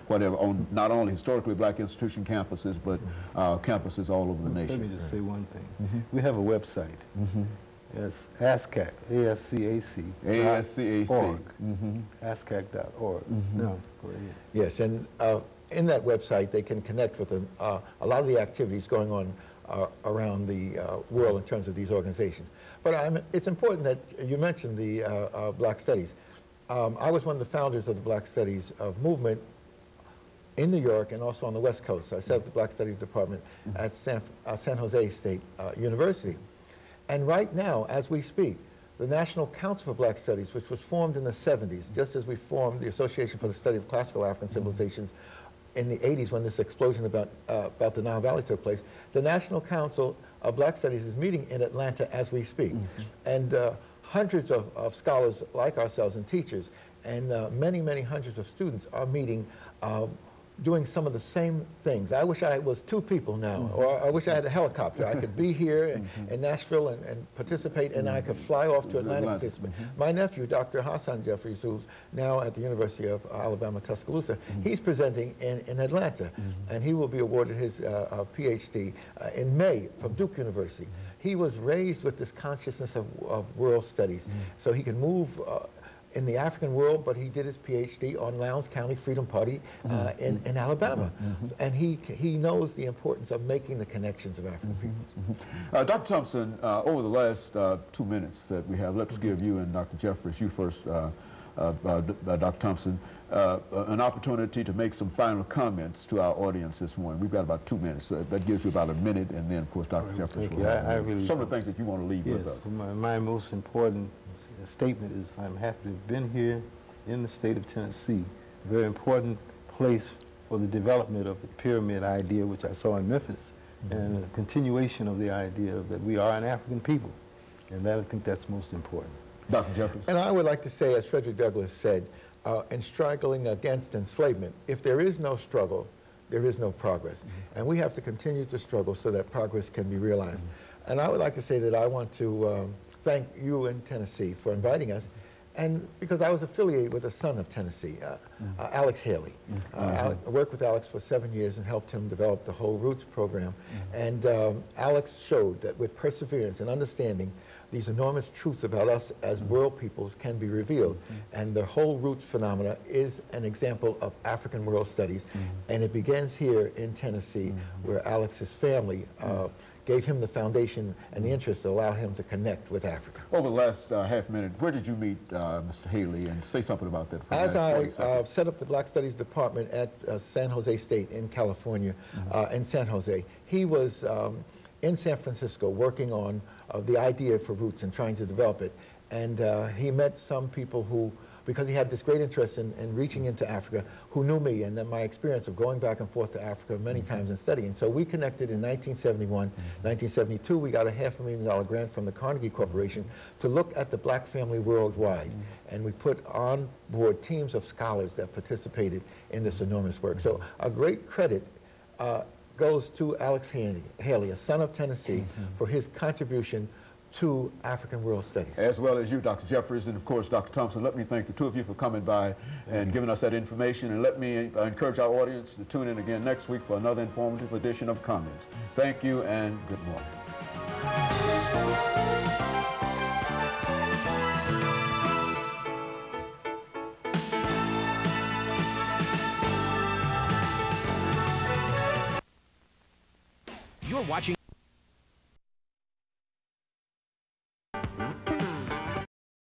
whatever, on not only historically black institution campuses, but campuses all over the nation. Let me just say one thing. We have a website. Yes, ASCAC, A-S-C-A-C. ASCAC. ASCAC.org. No, go ahead. Yes, and in that website they can connect with a lot of the activities going on around the world in terms of these organizations. But it's important that you mentioned the Black Studies. I was one of the founders of the Black Studies movement in New York and also on the West Coast. I set up the Black Studies Department at San Jose State University. And right now, as we speak, the National Council for Black Studies, which was formed in the 70s, just as we formed the Association for the Study of Classical African Civilizations in the 80s when this explosion about the Nile Valley took place, the National Council of Black Studies is meeting in Atlanta as we speak. And hundreds of scholars like ourselves and teachers and many, many hundreds of students are meeting doing some of the same things. I wish I was two people now, or I wish I had a helicopter. I could be here in Nashville and participate, and I could fly off to Atlanta and participate. My nephew, Dr. Hassan Jeffries, who's now at the University of Alabama, Tuscaloosa, he's presenting in Atlanta, and he will be awarded his PhD in May from Duke University. He was raised with this consciousness of world studies, so he can move in the African world, but he did his PhD on Lowndes County Freedom Party in Alabama. And he knows the importance of making the connections of African peoples. Dr. Thompson, over the last 2 minutes that we have, let's give you and Dr. Jeffries, you first, Dr. Thompson, an opportunity to make some final comments to our audience this morning. We've got about 2 minutes. That gives you about a minute, and then, of course, Dr. Jeffries will have some of the things that you want to leave with us. My most important statement is I'm happy to have been here in the state of Tennessee, a very important place for the development of the pyramid idea, which I saw in Memphis, and a continuation of the idea that we are an African people. And I think that's most important. Dr. Jeffries. And I would like to say, as Frederick Douglass said, in struggling against enslavement, if there is no struggle, there is no progress. And we have to continue to struggle so that progress can be realized. And I would like to say that I want to thank you in Tennessee for inviting us, and because I was affiliated with a son of Tennessee, Alex Haley. I worked with Alex for 7 years and helped him develop the whole Roots program. And Alex showed that with perseverance and understanding, these enormous truths about us as world peoples can be revealed. And the whole Roots phenomena is an example of African world studies. And it begins here in Tennessee, where Alex's family gave him the foundation and the interest that allowed him to connect with Africa. Over the last half minute, where did you meet Mr. Haley, and say something about that? As I set up the Black Studies Department at San Jose State in California, in San Jose, he was in San Francisco working on the idea for Roots and trying to develop it. And he met some people who, because he had this great interest in reaching into Africa, who knew me and then my experience of going back and forth to Africa many times and studying. So we connected in 1971. 1972, we got a $500,000 grant from the Carnegie Corporation to look at the black family worldwide. And we put on board teams of scholars that participated in this enormous work. So a great credit goes to Alex Haley, a son of Tennessee, for his contribution to African world studies. As well as you, Dr. Jeffries, and of course, Dr. Thompson. Let me thank the two of you for coming by and giving us that information, and let me encourage our audience to tune in again next week for another informative edition of Comments. Thank you and good morning. You're watching